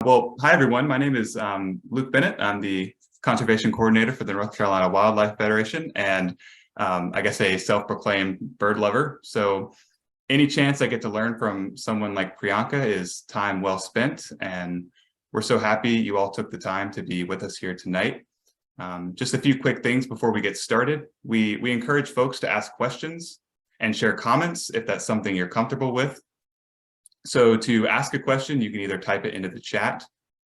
Well, hi everyone. My name is Luke Bennett. I'm the conservation coordinator for the North Carolina Wildlife Federation, and I guess a self-proclaimed bird lover. So any chance I get to learn from someone like Priyanka is time well spent, and we're so happy you all took the time to be with us here tonight. Just a few quick things before we get started. We encourage folks to ask questions and share comments if that's something you're comfortable with. So to ask a question, you can either type it into the chat,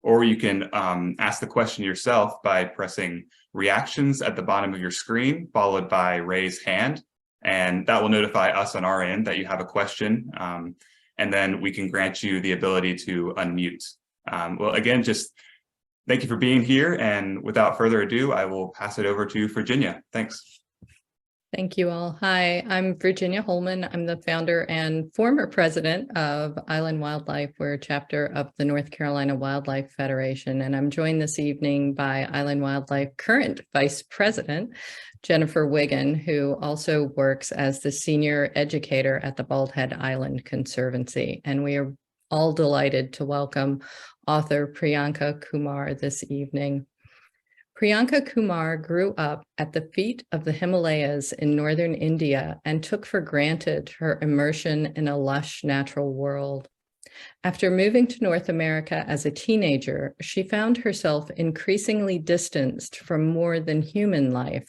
or you can ask the question yourself by pressing reactions at the bottom of your screen, followed by raise hand. And that will notify us on our end that you have a question. And then we can grant you the ability to unmute. Well, again, just thank you for being here. And without further ado, I will pass it over to Virginia. Thanks. Thank you all. Hi, I'm Virginia Holman. I'm the founder and former president of Island Wildlife. We're a chapter of the North Carolina Wildlife Federation, and I'm joined this evening by Island Wildlife current vice president, Jennifer Wiggin, who also works as the senior educator at the Bald Head Island Conservancy. And we are all delighted to welcome author Priyanka Kumar this evening. Priyanka Kumar grew up at the feet of the Himalayas in northern India and took for granted her immersion in a lush natural world. After moving to North America as a teenager, she found herself increasingly distanced from more than human life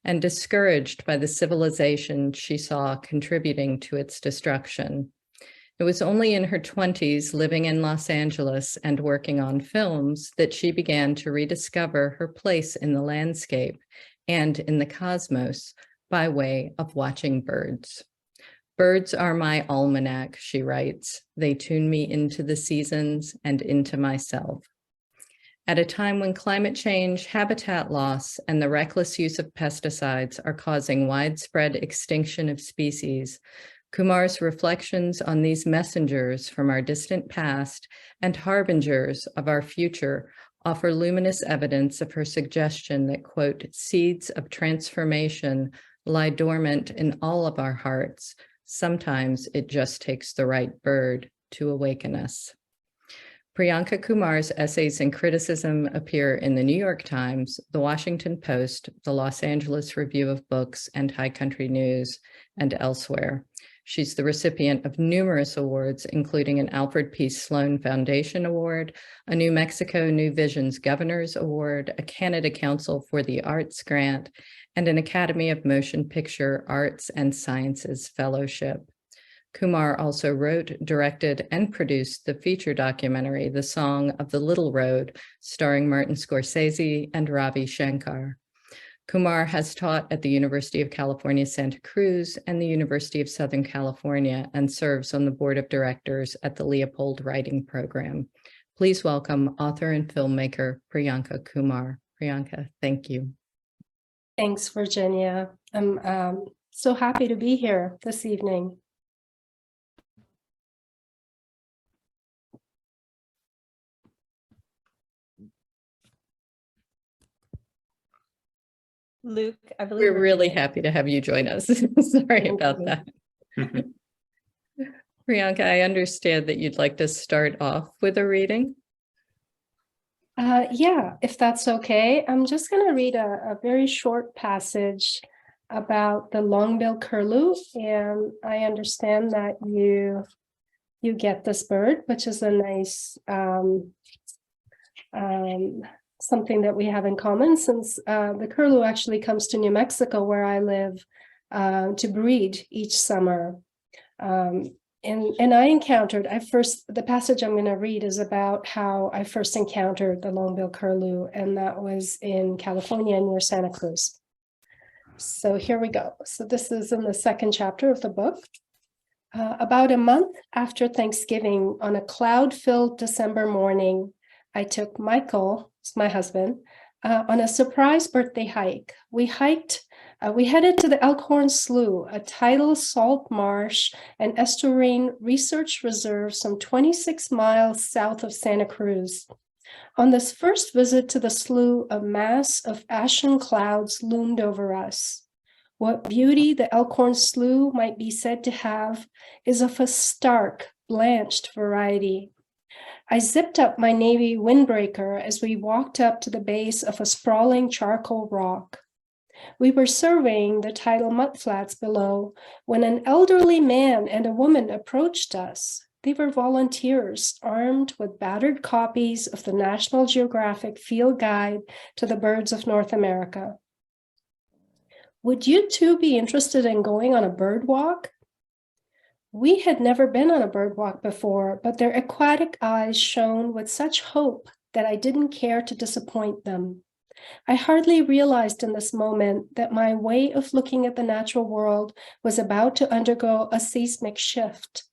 and discouraged by the civilization she saw contributing to its destruction. It was only in her 20s, living in Los Angeles and working on films, that she began to rediscover her place in the landscape and in the cosmos by way of watching birds. Birds are my almanac, she writes. They tune me into the seasons and into myself. At a time when climate change, habitat loss, and the reckless use of pesticides are causing widespread extinction of species, Kumar's reflections on these messengers from our distant past and harbingers of our future offer luminous evidence of her suggestion that, quote, seeds of transformation lie dormant in all of our hearts. Sometimes it just takes the right bird to awaken us. Priyanka Kumar's essays and criticism appear in the New York Times, the Washington Post, the Los Angeles Review of Books, and High Country News, and elsewhere. She's the recipient of numerous awards, including an Alfred P. Sloan Foundation Award, a New Mexico New Visions Governor's Award, a Canada Council for the Arts Grant, and an Academy of Motion Picture Arts and Sciences Fellowship. Kumar also wrote, directed, and produced the feature documentary, The Song of the Little Road, starring Martin Scorsese and Ravi Shankar. Kumar has taught at the University of California, Santa Cruz and the University of Southern California and serves on the board of directors at the Leopold Writing Program. Please welcome author and filmmaker Priyanka Kumar. Priyanka, thank you. Thanks, Virginia. I'm so happy to be here this evening. Luke, I believe we're really happy to have you join us. Sorry about that. Priyanka, I understand that you'd like to start off with a reading. Yeah, if that's okay. I'm just going to read a very short passage about the Longbill Curlew, and I understand that you get this bird, which is a nice something that we have in common, since the curlew actually comes to New Mexico, where I live, to breed each summer. And I encountered, the passage I'm going to read is about how I first encountered the Longbill Curlew, and that was in California near Santa Cruz. So here we go. So this is in the second chapter of the book. About a month after Thanksgiving, on a cloud-filled December morning, I took Michael, my husband, on a surprise birthday hike. We headed to the Elkhorn Slough, a tidal salt marsh and estuarine research reserve some 26 miles south of Santa Cruz. On this first visit to the slough, a mass of ashen clouds loomed over us. What beauty the Elkhorn Slough might be said to have is of a stark, blanched variety. I zipped up my navy windbreaker as we walked up to the base of a sprawling charcoal rock. We were surveying the tidal mudflats below when an elderly man and a woman approached us. They were volunteers armed with battered copies of the National Geographic Field Guide to the Birds of North America. Would you two be interested in going on a bird walk? We had never been on a bird walk before, but their aquatic eyes shone with such hope that I didn't care to disappoint them. I hardly realized in this moment that my way of looking at the natural world was about to undergo a seismic shift.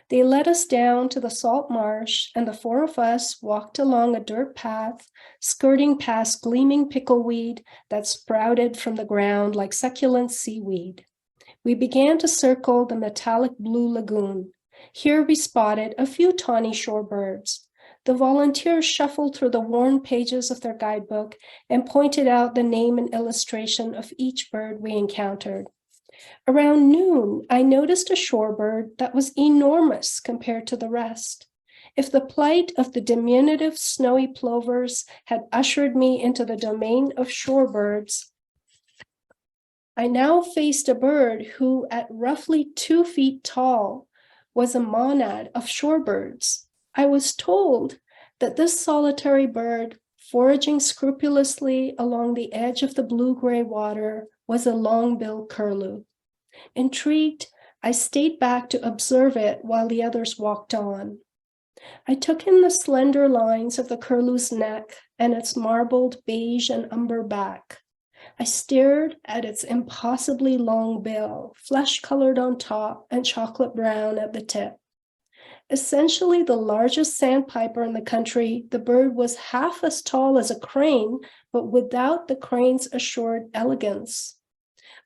They led us down to the salt marsh, and the four of us walked along a dirt path, skirting past gleaming pickleweed that sprouted from the ground like succulent seaweed. We began to circle the metallic blue lagoon. Here we spotted a few tawny shorebirds. The volunteers shuffled through the worn pages of their guidebook and pointed out the name and illustration of each bird we encountered. Around noon, I noticed a shorebird that was enormous compared to the rest. If the plight of the diminutive snowy plovers had ushered me into the domain of shorebirds, I now faced a bird who, at roughly 2 feet tall, was a monad of shorebirds. I was told that this solitary bird, foraging scrupulously along the edge of the blue-gray water, was a Longbill Curlew. Intrigued, I stayed back to observe it while the others walked on. I took in the slender lines of the curlew's neck and its marbled beige and umber back. I stared at its impossibly long bill, flesh-colored on top and chocolate brown at the tip. Essentially the largest sandpiper in the country, the bird was half as tall as a crane, but without the crane's assured elegance.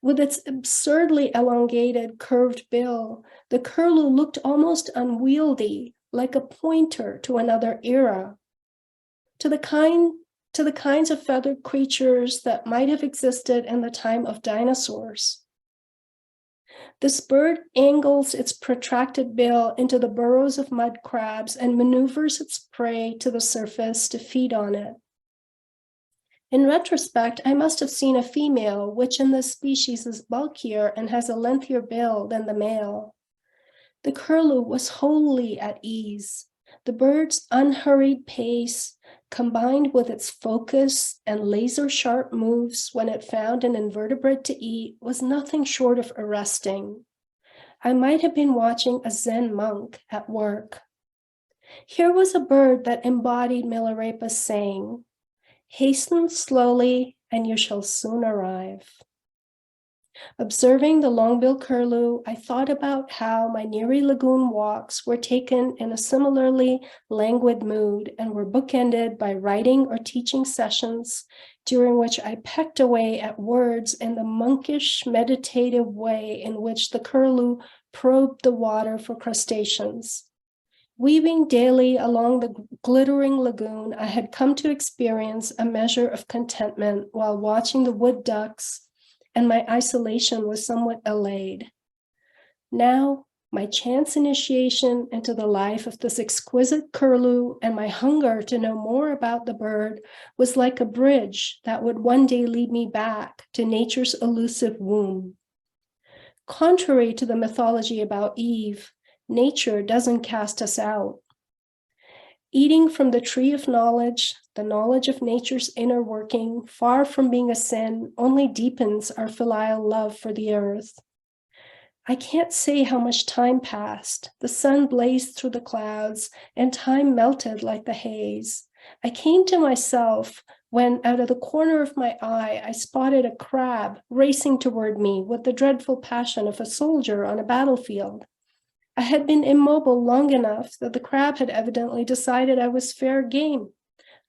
With its absurdly elongated, curved bill, the curlew looked almost unwieldy, like a pointer to another era. To the kinds of feathered creatures that might have existed in the time of dinosaurs. This bird angles its protracted bill into the burrows of mud crabs and maneuvers its prey to the surface to feed on it. In retrospect, I must have seen a female, which in this species is bulkier and has a lengthier bill than the male. The curlew was wholly at ease. The bird's unhurried pace, combined with its focus and laser-sharp moves when it found an invertebrate to eat, was nothing short of arresting. I might have been watching a Zen monk at work. Here was a bird that embodied Milarepa's saying, "Hasten slowly, and you shall soon arrive." Observing the Longbill Curlew, I thought about how my Neary Lagoon walks were taken in a similarly languid mood and were bookended by writing or teaching sessions during which I pecked away at words in the monkish, meditative way in which the curlew probed the water for crustaceans. Weaving daily along the glittering lagoon, I had come to experience a measure of contentment while watching the wood ducks, and my isolation was somewhat allayed. Now, my chance initiation into the life of this exquisite curlew and my hunger to know more about the bird was like a bridge that would one day lead me back to nature's elusive womb. Contrary to the mythology about Eve, nature doesn't cast us out. Eating from the tree of knowledge, the knowledge of nature's inner working, far from being a sin, only deepens our filial love for the earth. I can't say how much time passed. The sun blazed through the clouds, and time melted like the haze. I came to myself when, out of the corner of my eye, I spotted a crab racing toward me with the dreadful passion of a soldier on a battlefield. I had been immobile long enough that the crab had evidently decided I was fair game.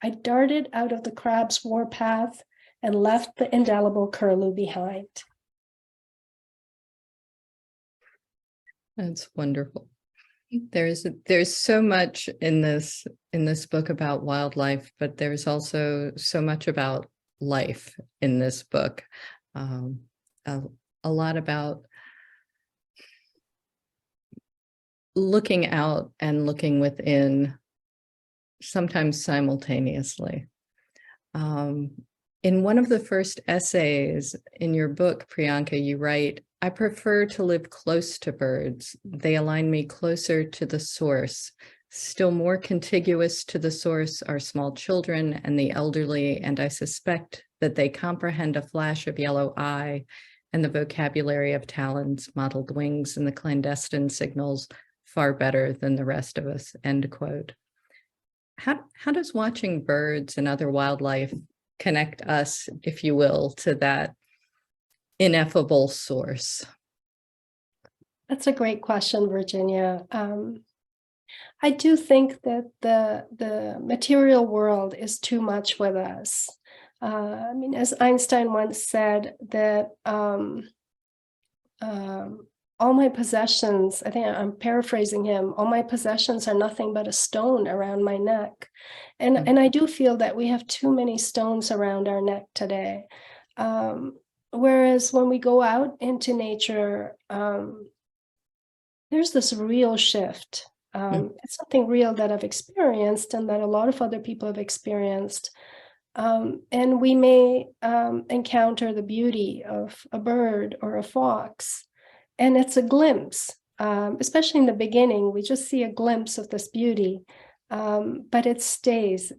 I darted out of the crab's warpath and left the indelible curlew behind. That's wonderful. There's so much in this book about wildlife, but there's also so much about life in this book. A lot about looking out and looking within sometimes simultaneously. In one of the first essays in your book, Priyanka, you write, "I prefer to live close to birds. They align me closer to the source. Still more contiguous to the source are small children and the elderly, and I suspect that they comprehend a flash of yellow eye and the vocabulary of talons, mottled wings, and the clandestine signals far better than the rest of us," end quote. How does watching birds and other wildlife connect us, if you will, to that ineffable source? That's a great question, Virginia. I do think that the material world is too much with us. I mean, as Einstein once said, that all my possessions, I think I'm paraphrasing him, all my possessions are nothing but a stone around my neck. And I do feel that we have too many stones around our neck today. Whereas when we go out into nature, there's this real shift. It's something real that I've experienced and that a lot of other people have experienced. And we may encounter the beauty of a bird or a fox, and it's a glimpse, especially in the beginning, we just see a glimpse of this beauty, but it stays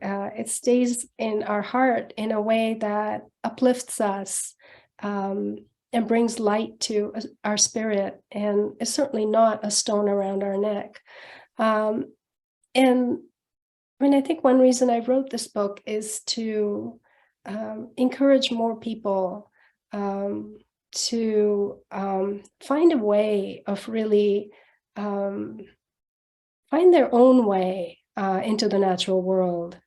in our heart in a way that uplifts us and brings light to our spirit, and is certainly not a stone around our neck. And I mean, I think one reason I wrote this book is to encourage more people to find a way of really find their own way into the natural world,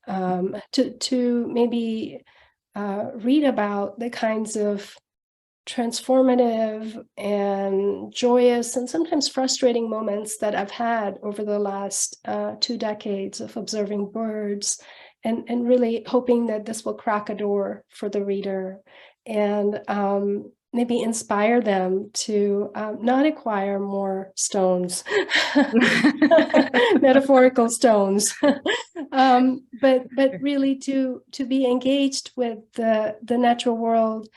to maybe read about the kinds of transformative and joyous and sometimes frustrating moments that I've had over the last 2 decades of observing birds, and really hoping that this will crack a door for the reader and maybe inspire them to not acquire more stones, metaphorical stones, but really to be engaged with the natural world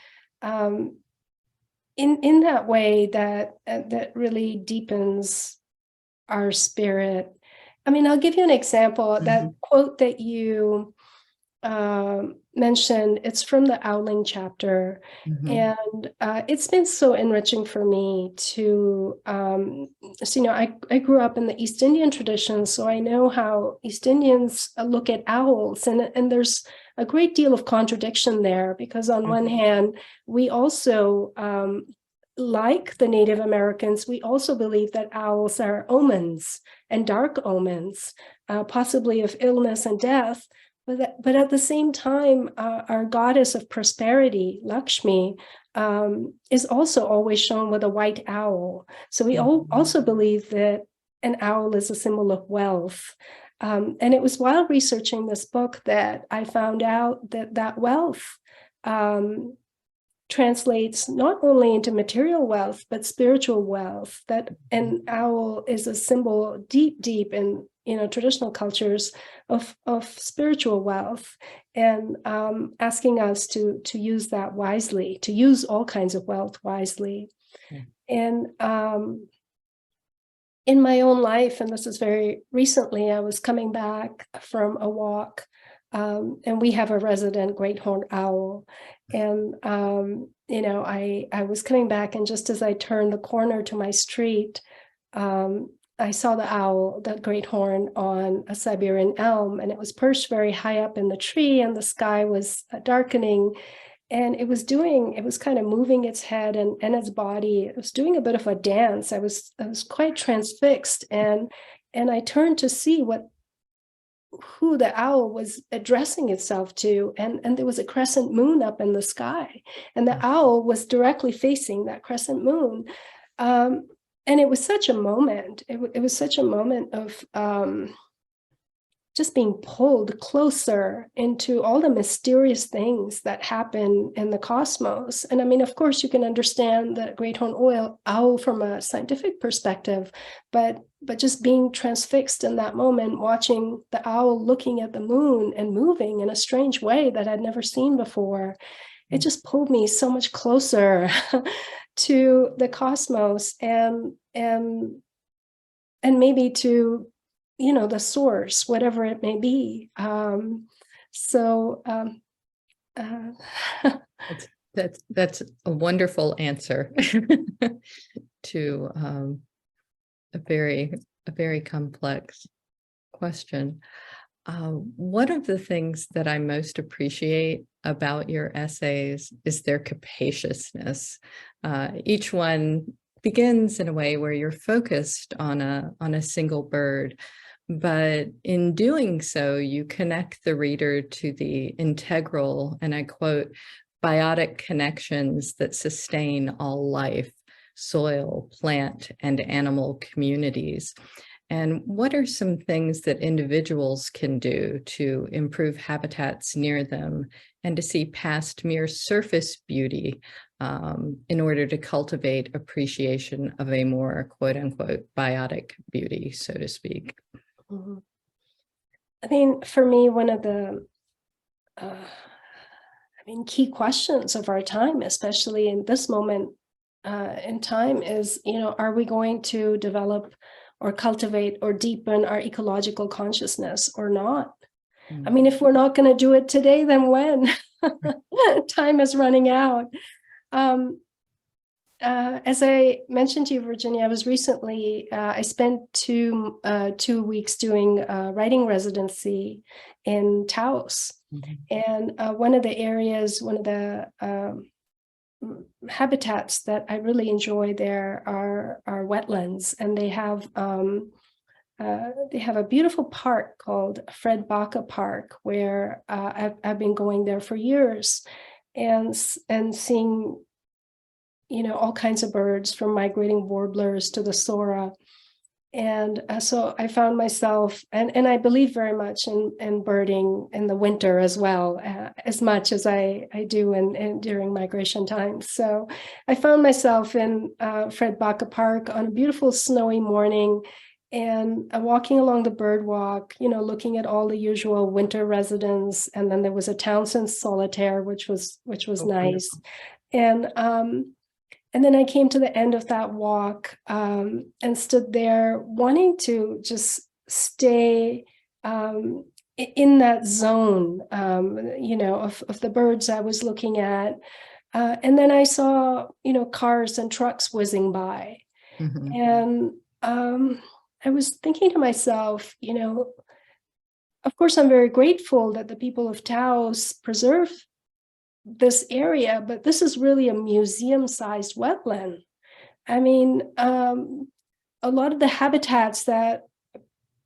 in that way that really deepens our spirit. I mean, I'll give you an example. That quote that you mentioned, it's from the Owling chapter. And it's been so enriching for me to, so, I grew up in the East Indian tradition, so I know how East Indians look at owls, and there's a great deal of contradiction there, because on one hand, we also, like the Native Americans, we also believe that owls are omens and dark omens, possibly of illness and death. But at the same time, our goddess of prosperity, Lakshmi, is also always shown with a white owl. So we also believe that an owl is a symbol of wealth. And it was while researching this book that I found out that wealth translates not only into material wealth, but spiritual wealth. That an owl is a symbol deep in traditional cultures of spiritual wealth, and asking us to use that wisely, to use all kinds of wealth wisely. And in my own life, and this is very recently, I was coming back from a walk, and we have a resident great horned owl. And, I was coming back, and just as I turned the corner to my street, I saw the owl, the great horn, on a Siberian elm, and it was perched very high up in the tree, and the sky was darkening. And it was kind of moving its head and its body. It was doing a bit of a dance. I was quite transfixed, and I turned to see who the owl was addressing itself to, and there was a crescent moon up in the sky, and the owl was directly facing that crescent moon. And it was such a moment. It was such a moment of just being pulled closer into all the mysterious things that happen in the cosmos. And I mean, of course, you can understand the great horned owl from a scientific perspective, but just being transfixed in that moment, watching the owl looking at the moon and moving in a strange way that I'd never seen before, it just pulled me so much closer to the cosmos and maybe to, the source, whatever it may be. That's a wonderful answer to a very complex question. One of the things that I most appreciate about your essays is their capaciousness. Each one begins in a way where you're focused on a single bird, but in doing so, you connect the reader to the integral, and I quote, biotic connections that sustain all life, soil, plant, and animal communities. And what are some things that individuals can do to improve habitats near them and to see past mere surface beauty in order to cultivate appreciation of a more quote unquote biotic beauty, so to speak? Mm-hmm. I mean, for me, one of the key questions of our time, especially in this moment in time, is, are we going to develop or cultivate or deepen our ecological consciousness or not? I mean, if we're not going to do it today, then when? Time is running out. As I mentioned to you, Virginia, I was recently, I spent 2 weeks doing a writing residency in Taos. Mm-hmm. And one of the habitats that I really enjoy there are wetlands, and they have a beautiful park called Fred Baca Park, where I've been going there for years and seeing, all kinds of birds, from migrating warblers to the sora. And so I found myself, and I believe very much in birding in the winter as well, as much as I do in during migration times. So I found myself in Fred Baca Park on a beautiful snowy morning, and walking along the bird walk, looking at all the usual winter residents. And then there was a Townsend solitaire, which was nice. And then I came to the end of that walk and stood there wanting to just stay in that zone, of the birds I was looking at. And then I saw, cars and trucks whizzing by. Mm-hmm. And I was thinking to myself, of course, I'm very grateful that the people of Taos preserve this area, but this is really a museum-sized wetland. I mean, a lot of the habitats that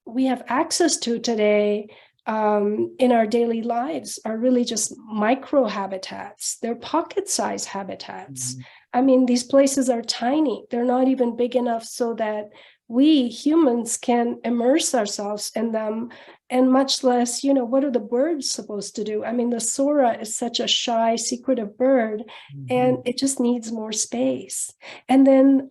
we have access to today in our daily lives are really just micro habitats. They're pocket-sized habitats. Mm-hmm. I mean, these places are tiny. They're not even big enough so that we humans can immerse ourselves in them, and much less, what are the birds supposed to do? I mean, the sora is such a shy, secretive bird, mm-hmm. and it just needs more space. And then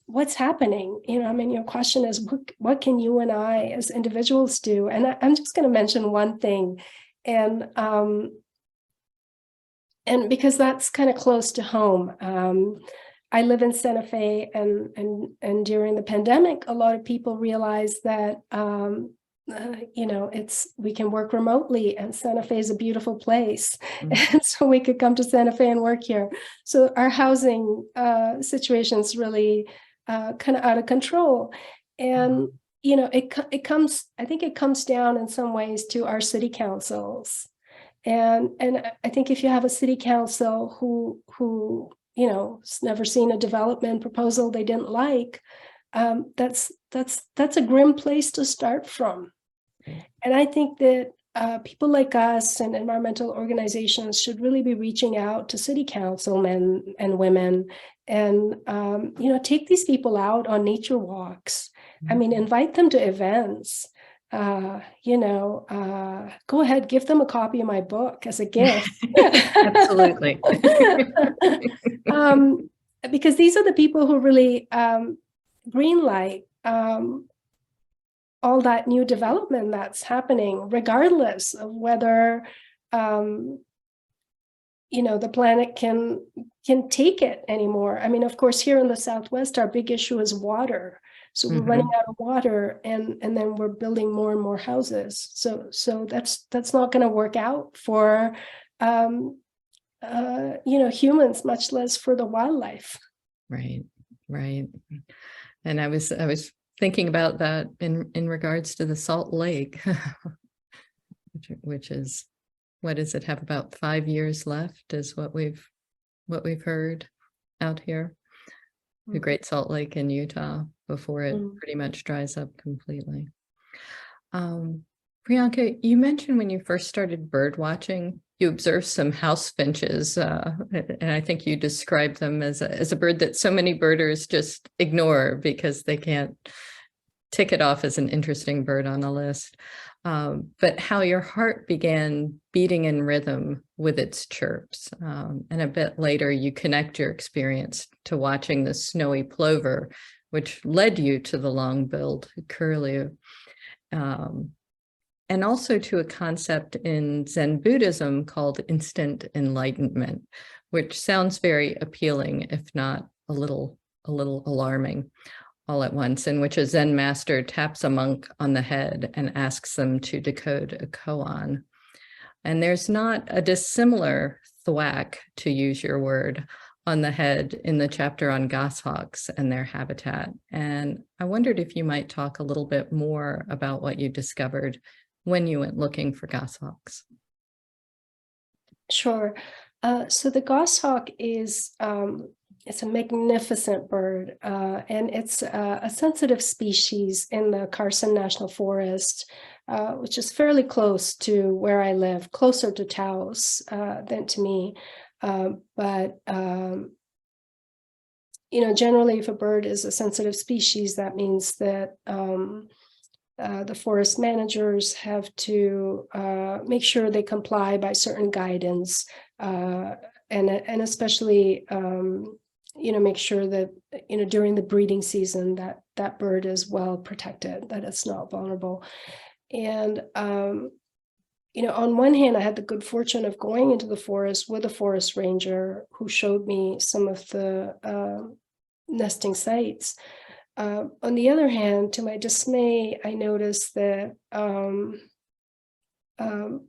what's happening? Your question is, what can you and I as individuals do? And I'm just going to mention one thing, and because that's kind of close to home. I live in Santa Fe, and during the pandemic, a lot of people realized that we can work remotely, and Santa Fe is a beautiful place, mm-hmm. and so we could come to Santa Fe and work here. So our housing situation is really kind of out of control, and I think it comes down in some ways to our city councils, and I think if you have a city council who never seen a development proposal they didn't like, that's a grim place to start from. And I think that people like us and environmental organizations should really be reaching out to city councilmen and women and, take these people out on nature walks. Mm-hmm. I mean, invite them to events. go ahead, give them a copy of my book as a gift. Absolutely. Because these are the people who really greenlight all that new development that's happening, regardless of whether the planet can take it anymore. I mean, of course, here in the Southwest, our big issue is water. So we're running out of water, and then we're building more and more houses. So that's not going to work out for humans, much less for the wildlife. Right. And I was thinking about that in regards to the Salt Lake, which is, what does it have, about 5 years left is what we've heard out here. The Great Salt Lake in Utah, before it pretty much dries up completely. Priyanka, you mentioned when you first started bird watching, you observed some house finches, and I think you described them as a bird that so many birders just ignore because they can't tick it off as an interesting bird on a list. But how your heart began beating in rhythm with its chirps. And a bit later, you connect your experience to watching the snowy plover, which led you to the long-billed curlew. And also to a concept in Zen Buddhism called instant enlightenment, which sounds very appealing, if not a little alarming all at once, in which a Zen master taps a monk on the head and asks them to decode a koan. And there's not a dissimilar thwack, to use your word, on the head in the chapter on goshawks and their habitat. And I wondered if you might talk a little bit more about what you discovered when you went looking for goshawks. Sure. So the goshawk is it's a magnificent bird, and it's a sensitive species in the Carson National Forest, which is fairly close to where I live, closer to Taos than to me. But generally, if a bird is a sensitive species, that means that the forest managers have to make sure they comply by certain guidance, and especially make sure that during the breeding season that bird is well protected, that it's not vulnerable. And on one hand, I had the good fortune of going into the forest with a forest ranger who showed me some of the nesting sites. On the other hand, to my dismay, I noticed that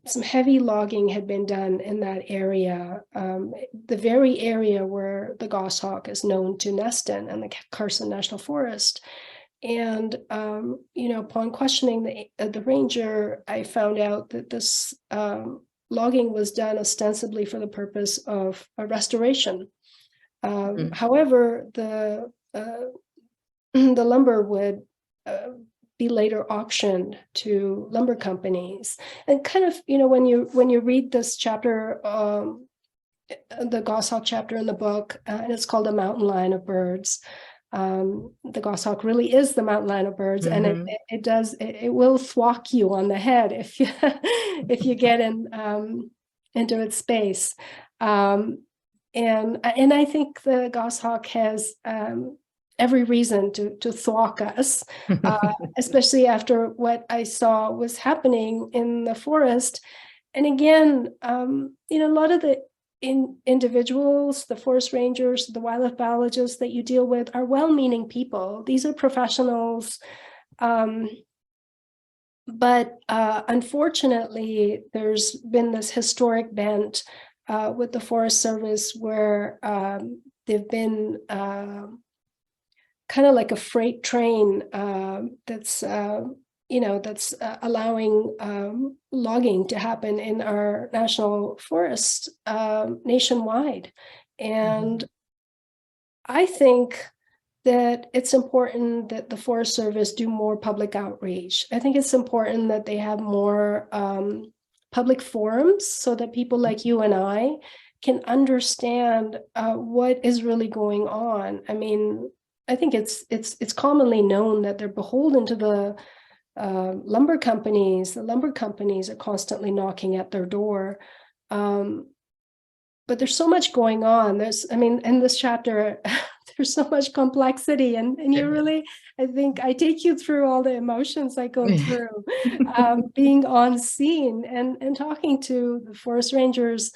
some heavy logging had been done in that area, the very area where the goshawk is known to nest in the Carson National Forest. And upon questioning the ranger, I found out that this logging was done ostensibly for the purpose of a restoration. However, the lumber would be later auctioned to lumber companies. And kind of, when you read this chapter, the goshawk chapter in the book, and it's called A Mountain Lion of Birds. The goshawk really is the mountain lion of birds, and it will thwack you on the head if you get into its space. And I think the goshawk has every reason to thwack us, especially after what I saw was happening in the forest. And again, a lot of the individuals, the forest rangers, the wildlife biologists that you deal with are well-meaning people. These are professionals. But unfortunately, there's been this historic bent with the Forest Service where they've been kind of like a freight train that's allowing logging to happen in our national forest nationwide. And I think that it's important that the Forest Service do more public outreach. I think it's important that they have more public forums so that people like you and I can understand what is really going on. I mean, I think it's commonly known that they're beholden to the lumber companies. The lumber companies are constantly knocking at their door. But there's so much going on. In this chapter, there's so much complexity, and you really, I think I take you through all the emotions I go through, being on scene and talking to the forest rangers,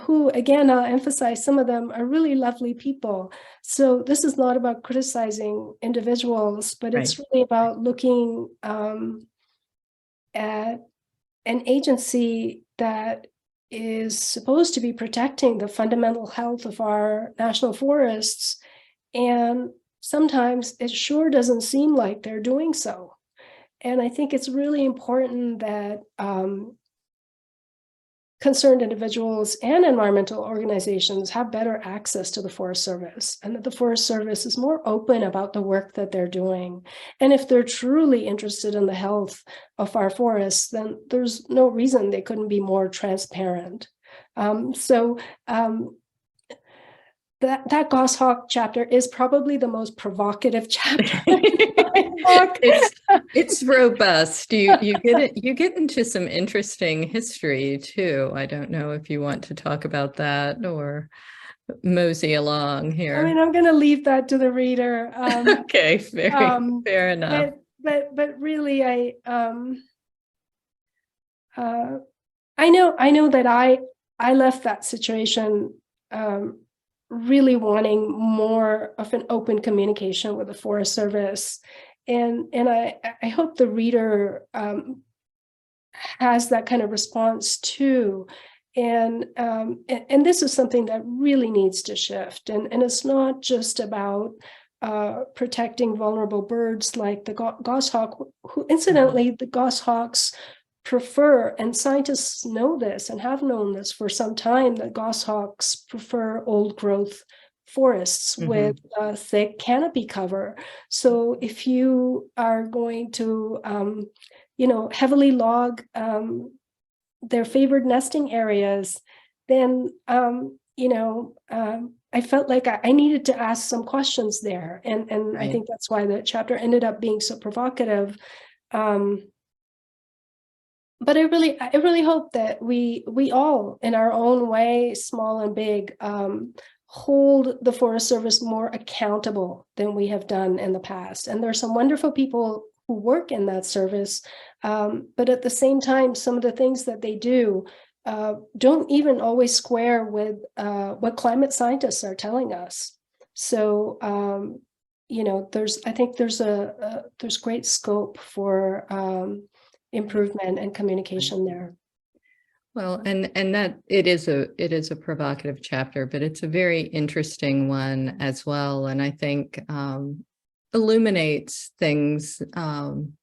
who, again, I'll emphasize, some of them are really lovely people. So this is not about criticizing individuals, but it's really about looking at an agency that is supposed to be protecting the fundamental health of our national forests. And sometimes it sure doesn't seem like they're doing so. And I think it's really important that concerned individuals and environmental organizations have better access to the Forest Service, and that the Forest Service is more open about the work that they're doing. And if they're truly interested in the health of our forests, then there's no reason they couldn't be more transparent. That Goshawk chapter is probably the most provocative chapter. It's robust. You get into some interesting history too. I don't know if you want to talk about that or mosey along here. I mean, I'm going to leave that to the reader. Okay, fair enough. But really, I know that I left that situation really wanting more of an open communication with the Forest Service. And I hope the reader has that kind of response too. And this is something that really needs to shift. And it's not just about protecting vulnerable birds like the goshawk, who incidentally, the goshawks prefer, and scientists know this and have known this for some time, that goshawks prefer old growth forests with thick canopy cover. So if you are going to, heavily log their favored nesting areas, then, I felt like I needed to ask some questions there. And I think that's why the chapter ended up being so provocative. But I really hope that we all, in our own way, small and big, hold the Forest Service more accountable than we have done in the past. And there are some wonderful people who work in that service, but at the same time, some of the things that they do don't even always square with what climate scientists are telling us. So, there's great scope for improvement and communication there. Well, and that it is a provocative chapter, but it's a very interesting one as well. And I think illuminates things and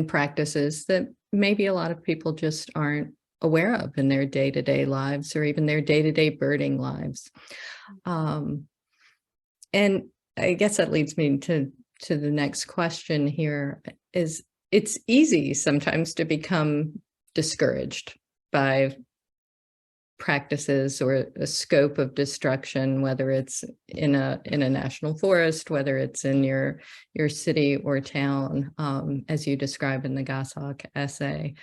practices that maybe a lot of people just aren't aware of in their day-to-day lives, or even their day-to-day birding lives. And I guess that leads me to the next question here. Is it's easy sometimes to become discouraged by practices or a scope of destruction, whether it's in a national forest, whether it's in your city or town, as you describe in the Goshawk essay.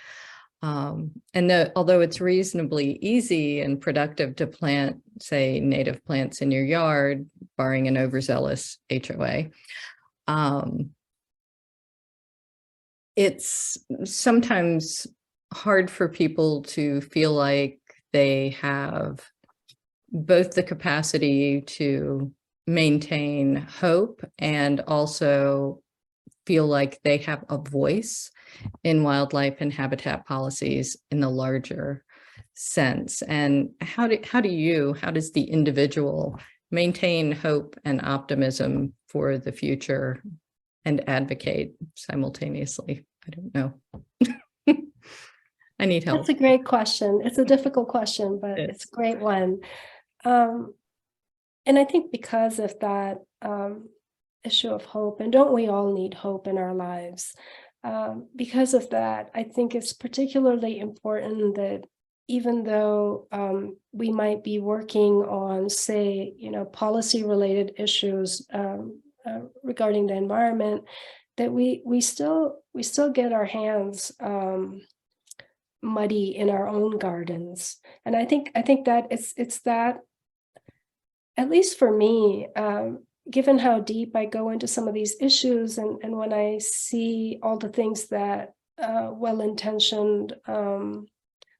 Although it's reasonably easy and productive to plant, say, native plants in your yard, barring an overzealous HOA, it's sometimes hard for people to feel like they have both the capacity to maintain hope and also feel like they have a voice in wildlife and habitat policies in the larger sense. And how does the individual maintain hope and optimism for the future and advocate simultaneously? I don't know. I need help. That's a great question. It's a difficult question, but it's a great one. And I think because of that issue of hope, and don't we all need hope in our lives? Because of that, I think it's particularly important that even though we might be working on, say, policy-related issues regarding the environment, that we still get our hands muddy in our own gardens. And I think that it's that, at least for me, given how deep I go into some of these issues, and when I see all the things that well-intentioned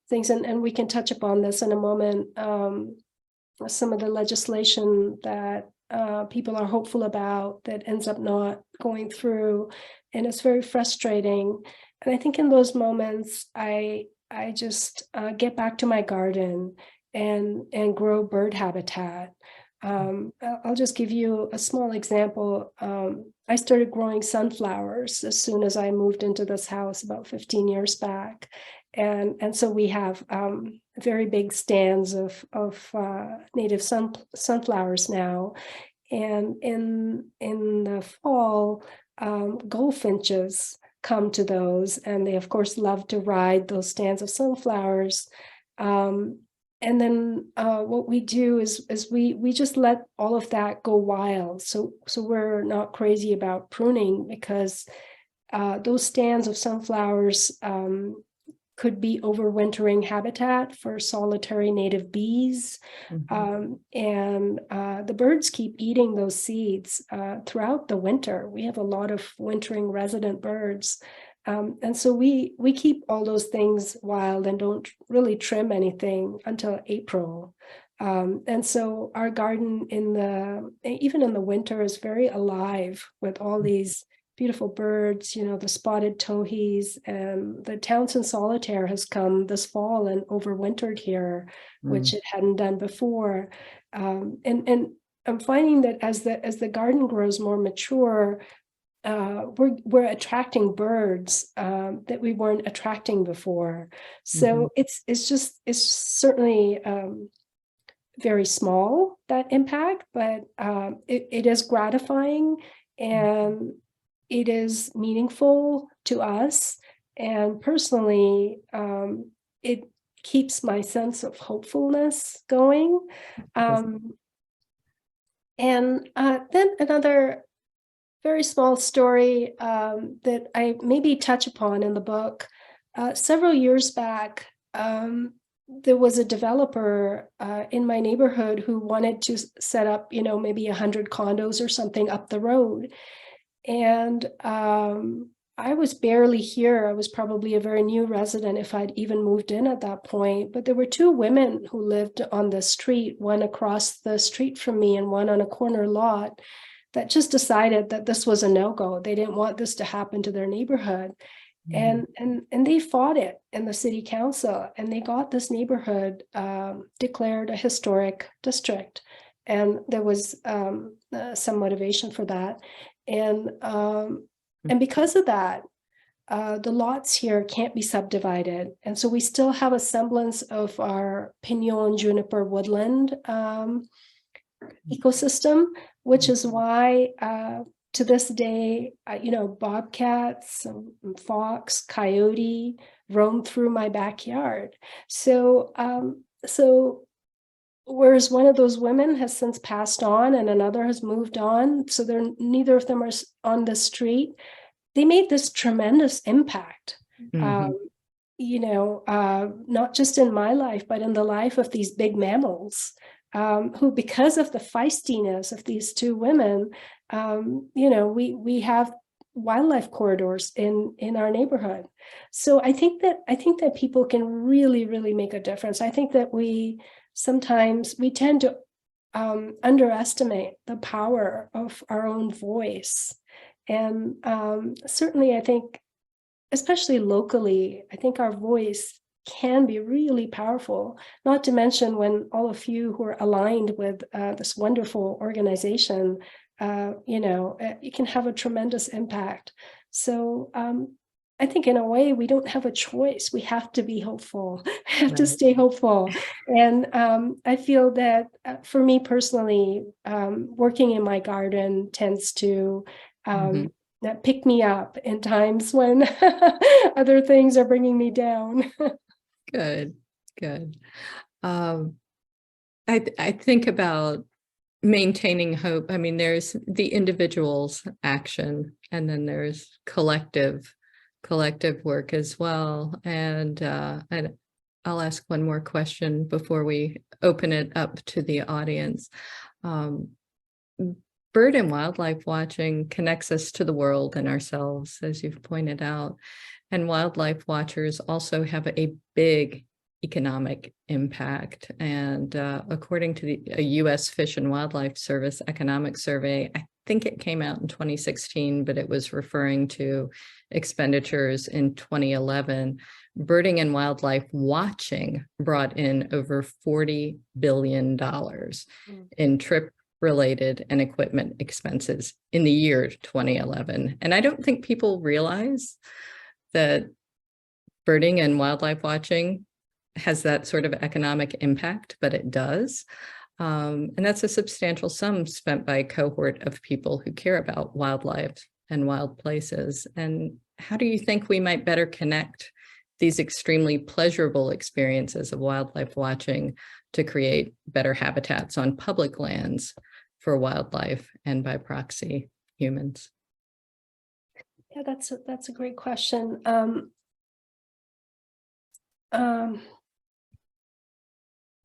things, and we can touch upon this in a moment, some of the legislation that people are hopeful about that ends up not going through, and it's very frustrating. And I think in those moments, I just get back to my garden and grow bird habitat. I'll just give you a small example. I started growing sunflowers as soon as I moved into this house about 15 years back. And so we have very big stands of native sunflowers now. And in the fall, goldfinches come to those, and they of course love to ride those stands of sunflowers. And then what we do is we just let all of that go wild. So we're not crazy about pruning, because those stands of sunflowers could be overwintering habitat for solitary native bees. And the birds keep eating those seeds throughout the winter. We have a lot of wintering resident birds. And so we keep all those things wild and don't really trim anything until April. And so our garden even in the winter is very alive with all these beautiful birds, the spotted towhees, and the Townsend solitaire has come this fall and overwintered here, which it hadn't done before. And I'm finding that as the garden grows more mature, we're attracting birds that we weren't attracting before. So it's certainly very small, that impact, but it is gratifying, and it is meaningful to us. And personally, it keeps my sense of hopefulness going. And then another very small story that I maybe touch upon in the book. Several years back, there was a developer in my neighborhood who wanted to set up, maybe 100 condos or something up the road. And I was barely here. I was probably a very new resident if I'd even moved in at that point. But there were two women who lived on the street, one across the street from me and one on a corner lot, that just decided that this was a no-go. They didn't want this to happen to their neighborhood. And they fought it in the city council, and they got this neighborhood declared a historic district. And there was some motivation for that. And because of that, the lots here can't be subdivided. And so we still have a semblance of our pinon juniper woodland ecosystem, which is why to this day, bobcats, fox, coyote roam through my backyard. So whereas one of those women has since passed on and another has moved on, so neither of them are on the street, they made this tremendous impact, not just in my life, but in the life of these big mammals, who, because of the feistiness of these two women, we have wildlife corridors in our neighborhood. So I think that people can really, really make a difference. I think that sometimes we tend to underestimate the power of our own voice. And certainly I think, especially locally, I think our voice can be really powerful, not to mention when all of you who are aligned with this wonderful organization, you can have a tremendous impact. So I think in a way, we don't have a choice. We have to be hopeful, have to stay hopeful. And I feel that for me personally, working in my garden tends to pick me up in times when other things are bringing me down. Good. I think about maintaining hope. I mean, there's the individual's action, and then there's collective work as well. And I'll ask one more question before we open it up to the audience. Bird and wildlife watching connects us to the world and ourselves, as you've pointed out. And wildlife watchers also have a big economic impact. And according to a U.S. Fish and Wildlife Service economic survey, I think it came out in 2016, but it was referring to expenditures in 2011. Birding and wildlife watching brought in over $40 billion in trip-related and equipment expenses in the year 2011. And I don't think people realize that birding and wildlife watching has that sort of economic impact, but it does. And that's a substantial sum spent by a cohort of people who care about wildlife and wild places. And how do you think we might better connect these extremely pleasurable experiences of wildlife watching to create better habitats on public lands for wildlife and, by proxy, humans? Yeah, that's a great question.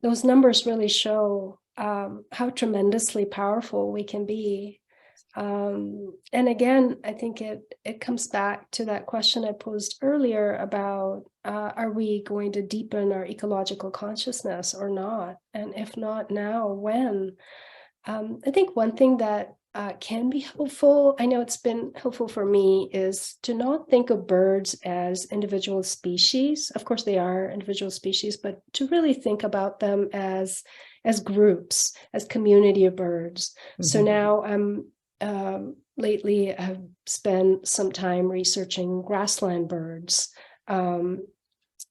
Those numbers really show how tremendously powerful we can be. And again, I think it comes back to that question I posed earlier about are we going to deepen our ecological consciousness or not? And if not now, when? I think one thing that can be helpful, I know it's been helpful for me, is to not think of birds as individual species. Of course, they are individual species, but to really think about them as groups, as community of birds. Mm-hmm. So now lately I've spent some time researching grassland birds,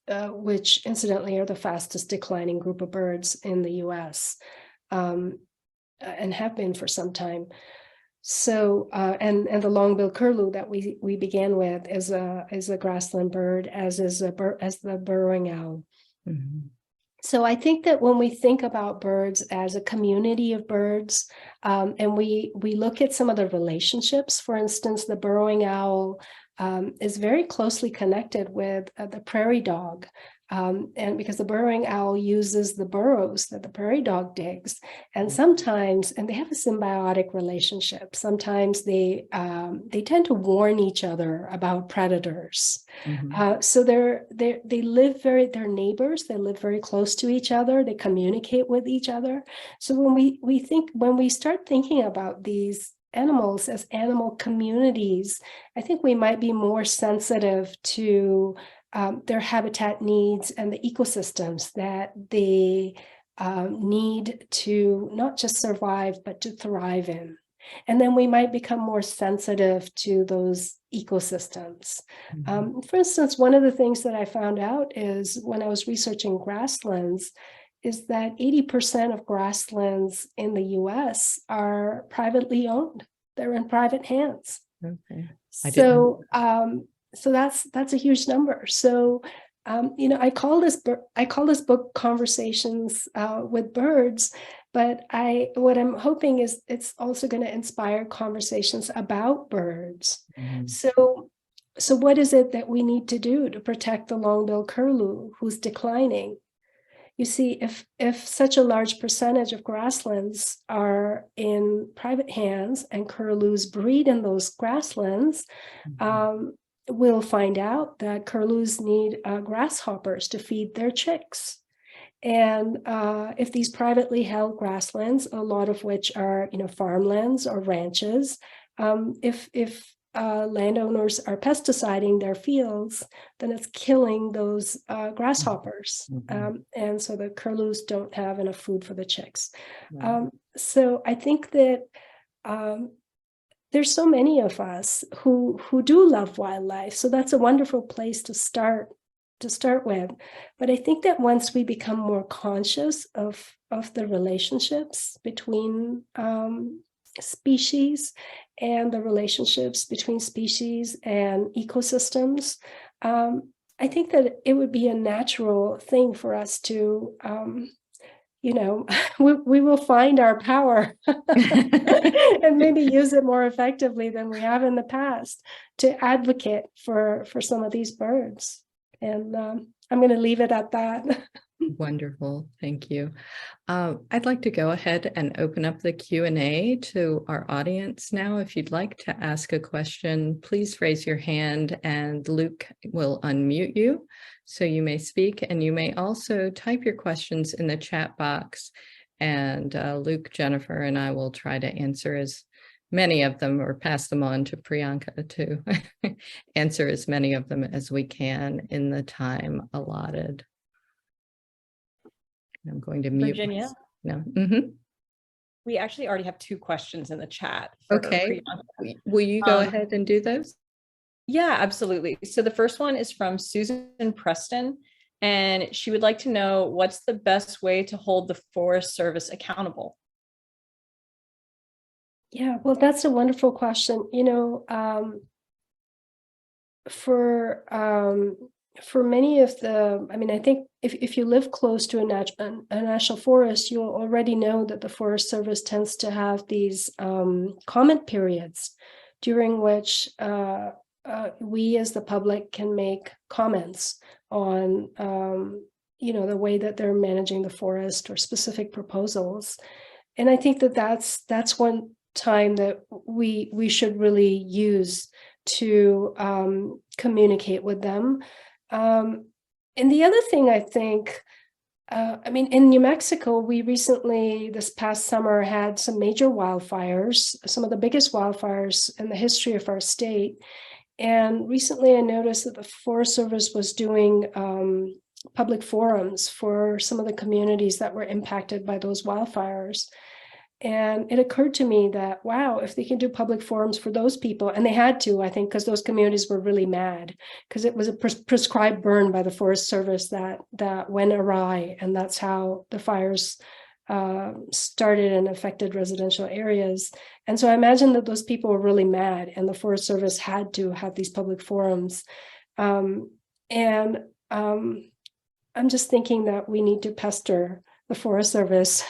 which incidentally are the fastest declining group of birds in the US. And have been for some time. So, and the Longbill Curlew that we began with is a grassland bird, as the burrowing owl. Mm-hmm. So I think that when we think about birds as a community of birds, and we look at some of the relationships, for instance, the burrowing owl is very closely connected with the prairie dog. And because the burrowing owl uses the burrows that the prairie dog digs, and sometimes, and they have a symbiotic relationship. Sometimes they tend to warn each other about predators. Mm-hmm. So they live they're neighbors. They live very close to each other. They communicate with each other. So when we start thinking about these animals as animal communities, I think we might be more sensitive to their habitat needs and the ecosystems that they need to not just survive, but to thrive in. And then we might become more sensitive to those ecosystems. Mm-hmm. For instance, one of the things that I found out is when I was researching grasslands, is that 80% of grasslands in the US are privately owned. They're in private hands. Okay. So that's a huge number. So, I call this book Conversations with Birds, but what I'm hoping is it's also going to inspire conversations about birds. Mm-hmm. So what is it that we need to do to protect the Longbill Curlew, who's declining? You see, if such a large percentage of grasslands are in private hands and curlews breed in those grasslands, mm-hmm. We'll find out that curlews need grasshoppers to feed their chicks. And if these privately held grasslands, a lot of which are farmlands or ranches, if landowners are pesticiding their fields, then it's killing those grasshoppers. Mm-hmm. And so the curlews don't have enough food for the chicks. Right. So I think that there's so many of us who do love wildlife. So that's a wonderful place to start with. But I think that once we become more conscious of the relationships between species and the relationships between species and ecosystems, I think that it would be a natural thing for us to we will find our power and maybe use it more effectively than we have in the past to advocate for some of these birds. And I'm going to leave it at that. Wonderful. Thank you. I'd like to go ahead and open up the Q&A to our audience now. If you'd like to ask a question, please raise your hand and Luke will unmute you so you may speak. And you may also type your questions in the chat box. And Luke, Jennifer, and I will try to answer as many of them or pass them on to Priyanka to answer as many of them as we can in the time allotted. I'm going to mute. Virginia, No. we actually already have 2 questions in the chat. Okay. Will you go ahead and do those? Yeah, absolutely. So the first one is from Susan Preston, and she would like to know what's the best way to hold the Forest Service accountable? Yeah, well, that's a wonderful question. For many of the, I think if you live close to a national forest, you'll already know that the Forest Service tends to have these comment periods during which we as the public can make comments on the way that they're managing the forest or specific proposals. And I think that that's one time that we should really use to communicate with them. And the other thing I think, in New Mexico, we recently, this past summer, had some major wildfires, some of the biggest wildfires in the history of our state. And recently I noticed that the Forest Service was doing public forums for some of the communities that were impacted by those wildfires. And it occurred to me that, wow, if they can do public forums for those people, and they had to, I think, because those communities were really mad, because it was a prescribed burn by the Forest Service that went awry. And that's how the fires started and affected residential areas. And so I imagine that those people were really mad, and the Forest Service had to have these public forums. I'm just thinking that we need to pester the Forest Service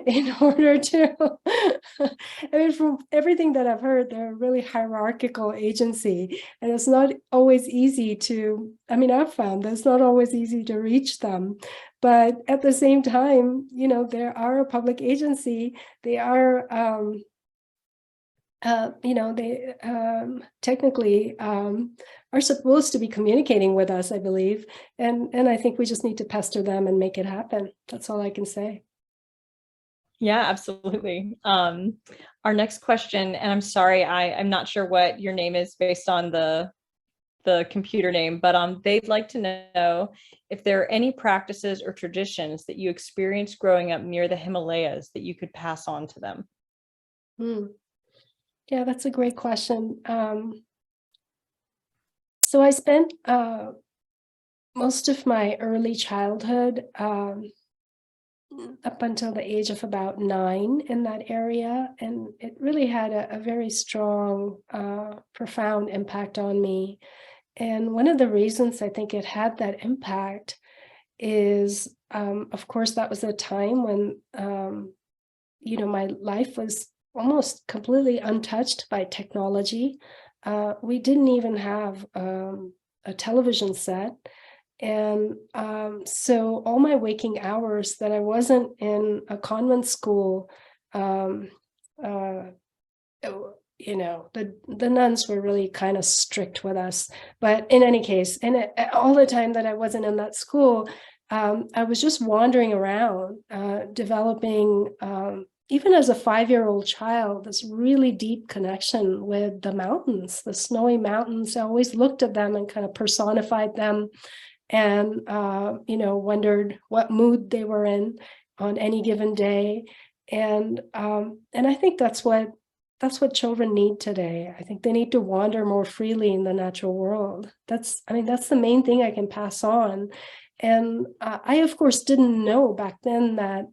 in order to, from everything that I've heard, they're a really hierarchical agency, and it's not always easy to, I've found that it's not always easy to reach them. But at the same time, they are a public agency. They are, they technically are supposed to be communicating with us, I believe. And I think we just need to pester them and make it happen. That's all I can say. Yeah, absolutely. Our next question, and I'm sorry, I'm not sure what your name is based on the computer name, but they'd like to know if there are any practices or traditions that you experienced growing up near the Himalayas that you could pass on to them. Yeah, that's a great question. So I spent most of my early childhood up until the age of about 9 in that area, and it really had a very strong, profound impact on me. And one of the reasons I think it had that impact is, of course, that was a time when, my life was almost completely untouched by technology. We didn't even have a television set. And so all my waking hours that I wasn't in a convent school, the nuns were really kind of strict with us. But in any case, all the time that I wasn't in that school, I was just wandering around, developing, even as a 5-year-old child, this really deep connection with the mountains, the snowy mountains. I always looked at them and kind of personified them, and wondered what mood they were in on any given day. And I think that's what children need today. I think they need to wander more freely in the natural world. That's the main thing I can pass on. And I, of course, didn't know back then that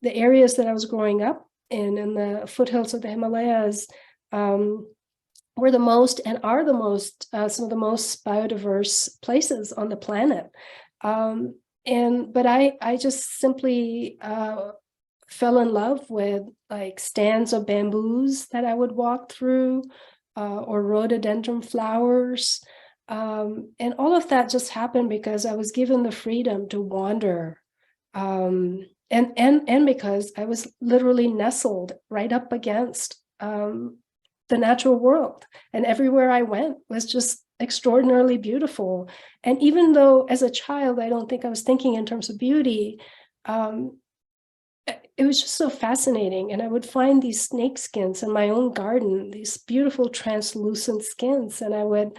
the areas that I was growing up in the foothills of the Himalayas, were the most and are the most, some of the most biodiverse places on the planet. And but I just simply fell in love with like stands of bamboos that I would walk through, or rhododendron flowers. And all of that just happened because I was given the freedom to wander. And because I was literally nestled right up against the natural world. And everywhere I went was just extraordinarily beautiful. And even though as a child, I don't think I was thinking in terms of beauty, it was just so fascinating. And I would find these snake skins in my own garden, these beautiful translucent skins, and I would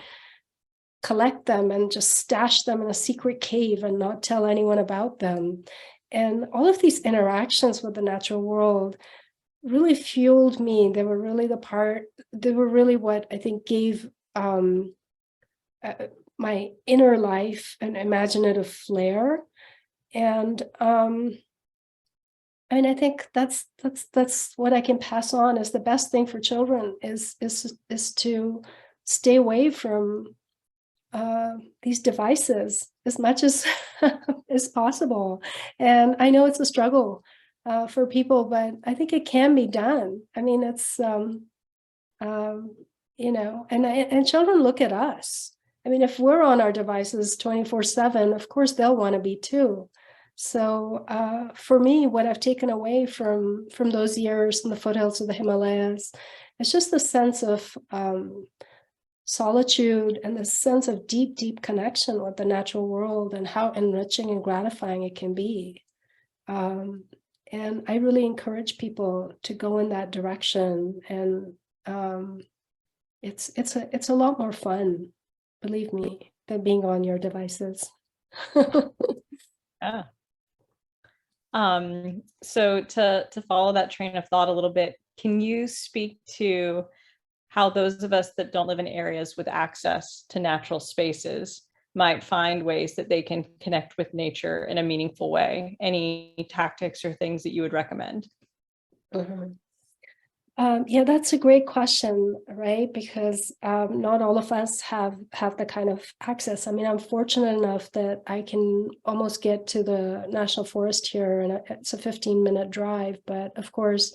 collect them and just stash them in a secret cave and not tell anyone about them. And all of these interactions with the natural world really fueled me. They were really what I think gave my inner life an imaginative flair. And I think that's what I can pass on as the best thing for children is to stay away from these devices as much as as possible. And I know it's a struggle for people, but I think it can be done. I mean, it's and children look at us. I mean, if we're on our devices 24/7, of course they'll want to be too. So for me, what I've taken away from those years in the foothills of the Himalayas, it's just the sense of solitude and the sense of deep, deep connection with the natural world and how enriching and gratifying it can be. And I really encourage people to go in that direction. And it's a lot more fun, believe me, than being on your devices. Yeah. So to follow that train of thought a little bit, can you speak to how those of us that don't live in areas with access to natural spaces might find ways that they can connect with nature in a meaningful way? Any tactics or things that you would recommend? Mm-hmm. Yeah, that's a great question, right? Because not all of us have the kind of access. I mean, I'm fortunate enough that I can almost get to the National Forest here, and it's a 15-minute drive. But of course,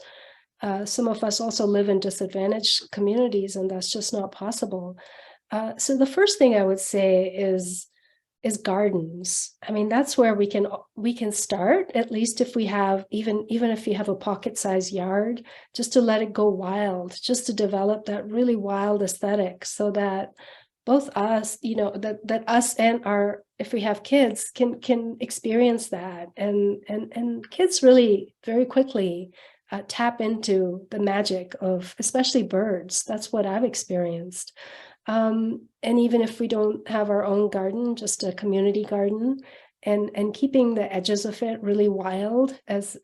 some of us also live in disadvantaged communities, and that's just not possible. So the first thing I would say is gardens. I mean, that's where we can start, at least if we have, even if you have a pocket-sized yard, just to let it go wild, just to develop that really wild aesthetic, so that both us, that us and if we have kids, can experience that. And kids really very quickly tap into the magic of especially birds. That's what I've experienced. And even if we don't have our own garden, just a community garden, and keeping the edges of it really wild as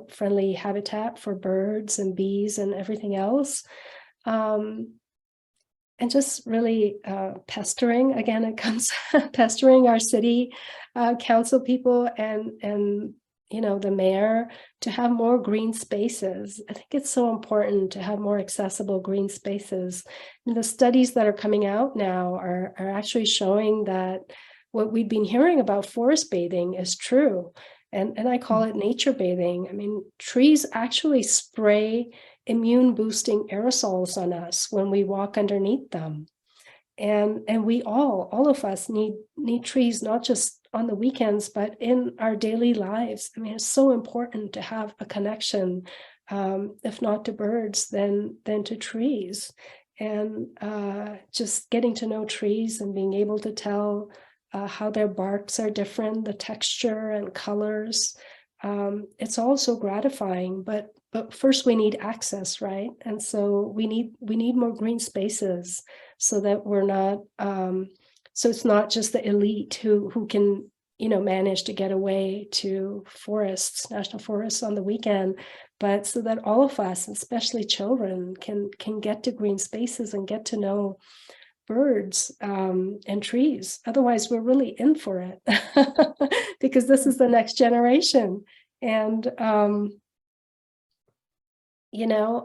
friendly habitat for birds and bees and everything else. And just really pestering, again, it comes pestering our city council people and the mayor to have more green spaces. I think it's so important to have more accessible green spaces. And the studies that are coming out now are actually showing that what we've been hearing about forest bathing is true. And I call it nature bathing. I mean, trees actually spray immune boosting aerosols on us when we walk underneath them. And we all of us need trees, not just on the weekends, but in our daily lives. I mean, it's so important to have a connection, if not to birds, then to trees. And just getting to know trees and being able to tell how their barks are different, the texture and colors. It's all so gratifying, but first we need access, right? And so we need more green spaces, so that we're not so it's not just the elite who can manage to get away to national forests on the weekend, but so that all of us, especially children, can get to green spaces and get to know birds and trees. Otherwise, we're really in for it because this is the next generation. And a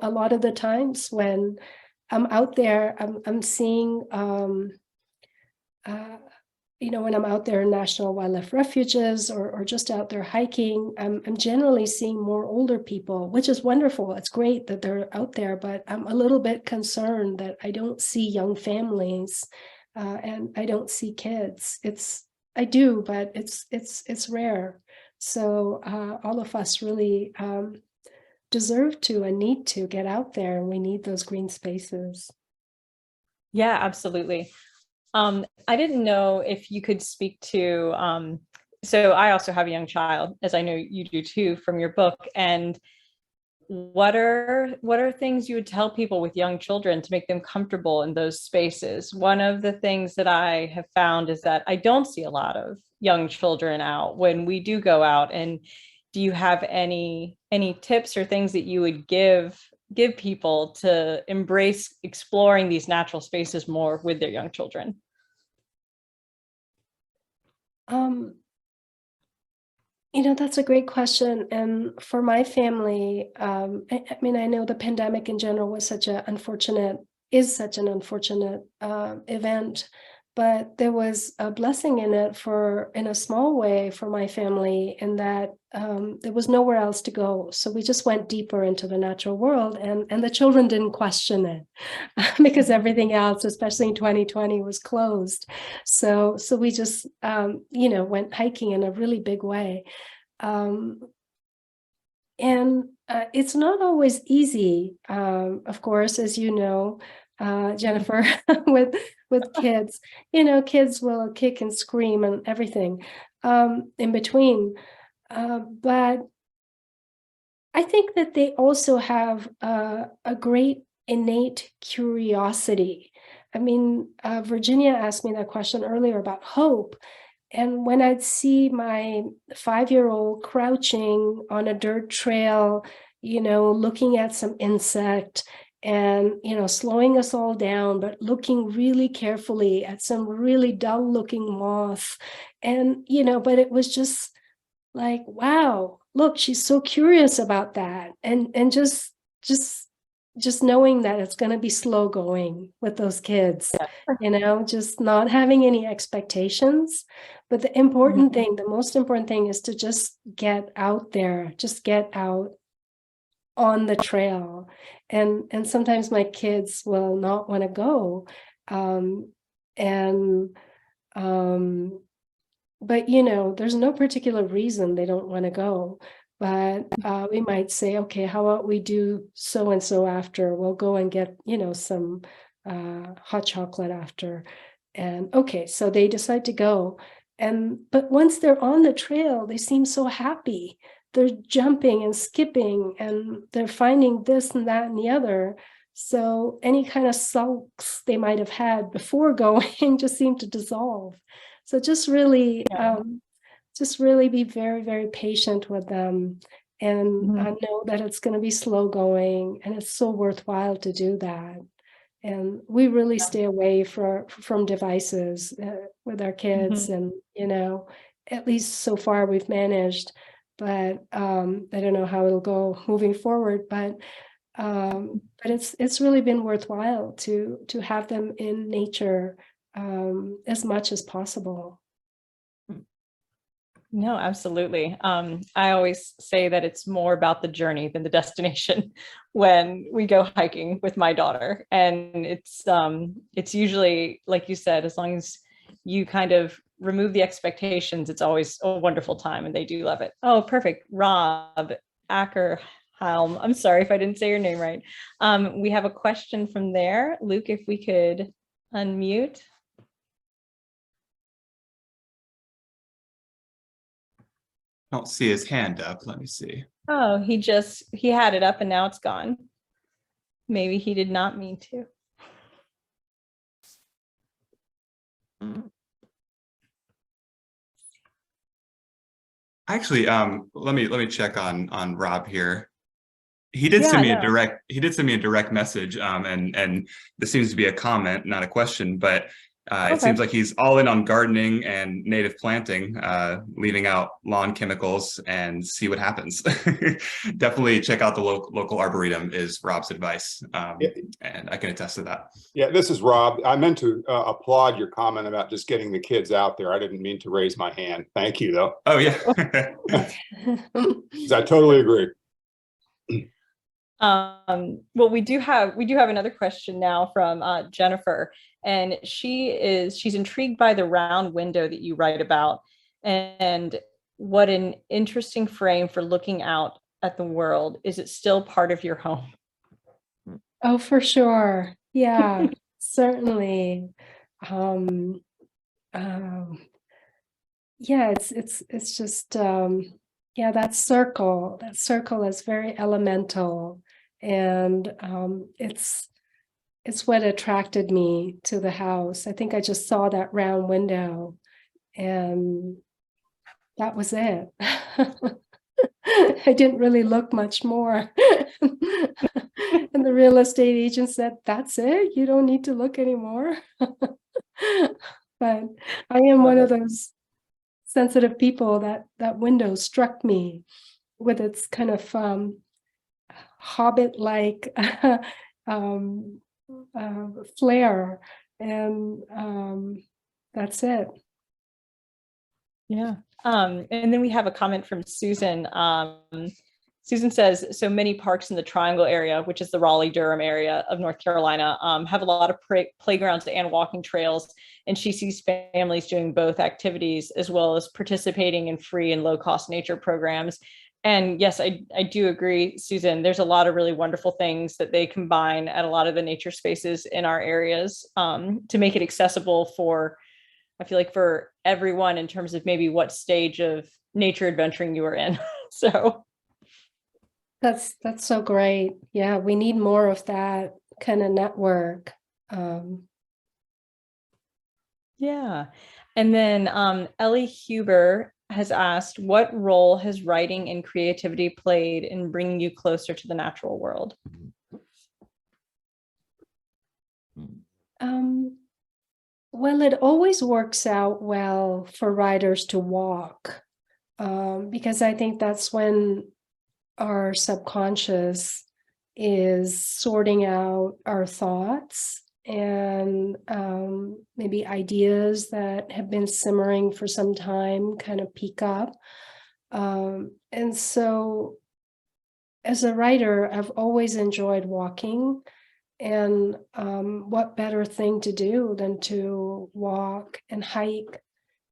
lot of the times when I'm out there, I'm seeing when I'm out there in national wildlife refuges or just out there hiking, I'm generally seeing more older people, which is wonderful. It's great that they're out there, but I'm a little bit concerned that I don't see young families and I don't see kids. I do, but it's rare. So all of us really deserve to and need to get out there, and we need those green spaces. Yeah, absolutely. I didn't know if you could speak to, so I also have a young child, as I know you do too, from your book. And what are things you would tell people with young children to make them comfortable in those spaces? One of the things that I have found is that I don't see a lot of young children out when we do go out. And do you have any tips or things that you would give people to embrace exploring these natural spaces more with their young children? That's a great question. And for my family, I know the pandemic in general is such an unfortunate event, but there was a blessing in it in a small way for my family, in that there was nowhere else to go. So we just went deeper into the natural world, and the children didn't question it because everything else, especially in 2020, was closed. So we just, went hiking in a really big way. And it's not always easy, of course, as you know, Jennifer, with kids. Kids will kick and scream and everything in between. But I think that they also have a great innate curiosity. Virginia asked me that question earlier about hope. And when I'd see my 5-year-old crouching on a dirt trail, looking at some insect and, slowing us all down, but looking really carefully at some really dull looking moth. And, but it was just like, wow, look, she's so curious about that. And just knowing that it's going to be slow going with those kids, just not having any expectations. But the most important thing is to just get out there, just get out on the trail. And sometimes my kids will not want to go. But there's no particular reason they don't want to go. But we might say, okay, how about we do so and so after? We'll go and get, some hot chocolate after. And okay, so they decide to go. But once they're on the trail, they seem so happy. They're jumping and skipping, and they're finding this and that and the other. So any kind of sulks they might have had before going just seem to dissolve. So just really be very, very patient with them, and I know that it's going to be slow going, and it's so worthwhile to do that. And we really stay away from devices with our kids, and at least so far we've managed. But I don't know how it'll go moving forward. But it's really been worthwhile to have them in nature as much as possible. No, absolutely. I always say that it's more about the journey than the destination when we go hiking with my daughter. And it's usually, like you said, as long as you kind of remove the expectations, it's always a wonderful time, and they do love it. Oh, perfect. Rob Ackerhelm. I'm sorry if I didn't say your name right. We have a question from there. Luke, if we could unmute. I don't see his hand up. Let me see. Oh, he had it up and now it's gone. Maybe he did not mean to. Actually, let me check on Rob here. He did send me a direct message, and this seems to be a comment, not a question, but It Okay. seems like he's all in on gardening and native planting, leaving out lawn chemicals and see what happens. Definitely check out the local arboretum is Rob's advice. And I can attest to that. Yeah, this is Rob. I meant to applaud your comment about just getting the kids out there. I didn't mean to raise my hand. Thank you, though. Oh, yeah. I totally agree. Well, we do have another question now from Jennifer, and she's intrigued by the round window that you write about, and what an interesting frame for looking out at the world. Is it still part of your home? Oh, for sure. Yeah, certainly. Yeah, it's just yeah, that circle is very elemental, and it's what attracted me to the house. I think I just saw that round window, and that was it. I didn't really look much more. And the real estate agent said, "That's it? You don't need to look anymore." But I am one of those sensitive people that window struck me with its kind of hobbit-like flair, and that's it. Yeah. And then we have a comment from Susan. Susan says, so many parks in the Triangle area, which is the Raleigh-Durham area of North Carolina, have a lot of playgrounds and walking trails. And she sees families doing both activities as well as participating in free and low-cost nature programs. And yes, I do agree, Susan. There's a lot of really wonderful things that they combine at a lot of the nature spaces in our areas to make it accessible for, I feel like, for everyone in terms of maybe what stage of nature adventuring you are in. So that's so great. Yeah, we need more of that kind of network. Yeah. And then Ellie Huber has asked, what role has writing and creativity played in bringing you closer to the natural world? Well, it always works out well for writers to walk, because I think that's when our subconscious is sorting out our thoughts and maybe ideas that have been simmering for some time kind of peak up. And so as a writer, I've always enjoyed walking. And what better thing to do than to walk and hike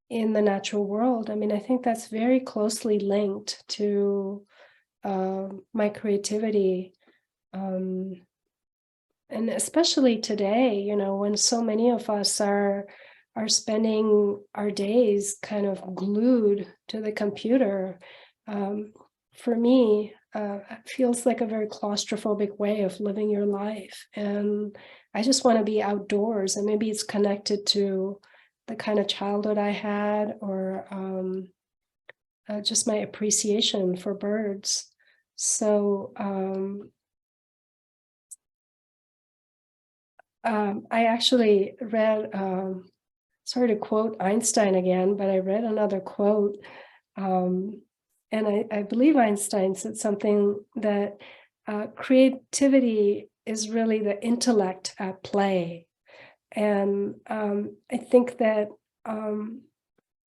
in the natural world? I mean, I think that's very closely linked to my creativity. And especially today, you know, when so many of us are spending our days kind of glued to the computer, for me, it feels like a very claustrophobic way of living your life. And I just want to be outdoors, and maybe it's connected to the kind of childhood I had, or just my appreciation for birds. So I actually read, sorry to quote Einstein again, but I read another quote. And I believe Einstein said something that creativity is really the intellect at play. And I think that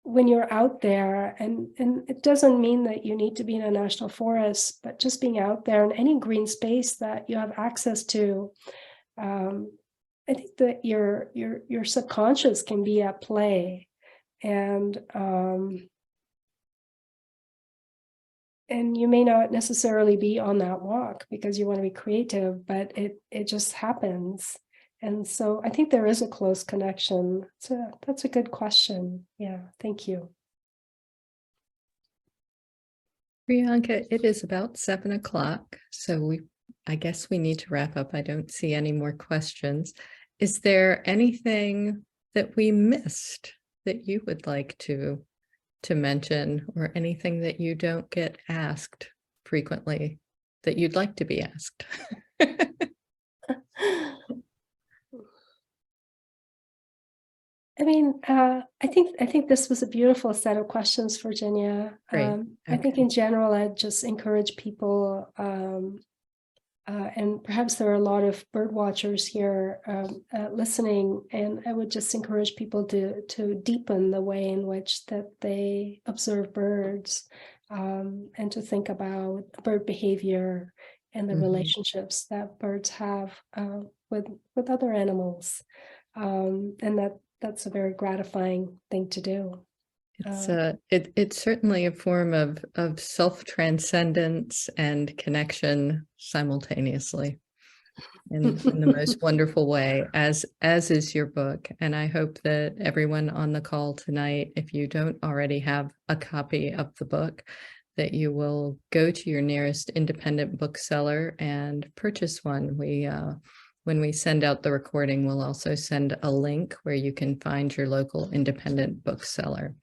when you're out there, and it doesn't mean that you need to be in a national forest, but just being out there in any green space that you have access to, I think that your subconscious can be at play. And you may not necessarily be on that walk because you want to be creative, but it just happens. And so I think there is a close connection. So that's a good question. Yeah, thank you. Priyanka, it is about 7 o'clock, so I guess we need to wrap up. I don't see any more questions. Is there anything that we missed that you would like to mention, or anything that you don't get asked frequently that you'd like to be asked? I mean, I think this was a beautiful set of questions, Virginia. Great. I think Okay. in general, I'd just encourage people, and perhaps there are a lot of bird watchers here listening, and I would just encourage people to deepen the way in which that they observe birds, and to think about bird behavior and the Mhm. relationships that birds have with other animals, and that's a very gratifying thing to do. It's certainly a form of self-transcendence and connection simultaneously in the most wonderful way, as is your book. And I hope that everyone on the call tonight, if you don't already have a copy of the book, that you will go to your nearest independent bookseller and purchase one. When we send out the recording, we'll also send a link where you can find your local independent bookseller.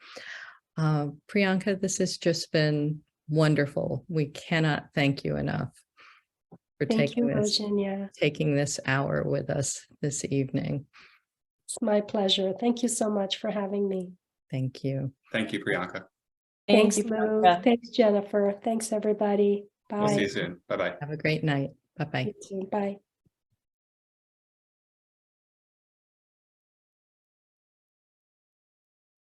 Priyanka, this has just been wonderful. We cannot thank you enough for Thank you, Virginia. taking this hour with us this evening. It's my pleasure. Thank you so much for having me. Thank you. Thank you, Priyanka. Thanks, you, Lou. Priyanka. Thanks, Jennifer. Thanks, everybody. We'll see Bye. you soon. Bye-bye. Have a great night. Bye-bye. You too. Bye.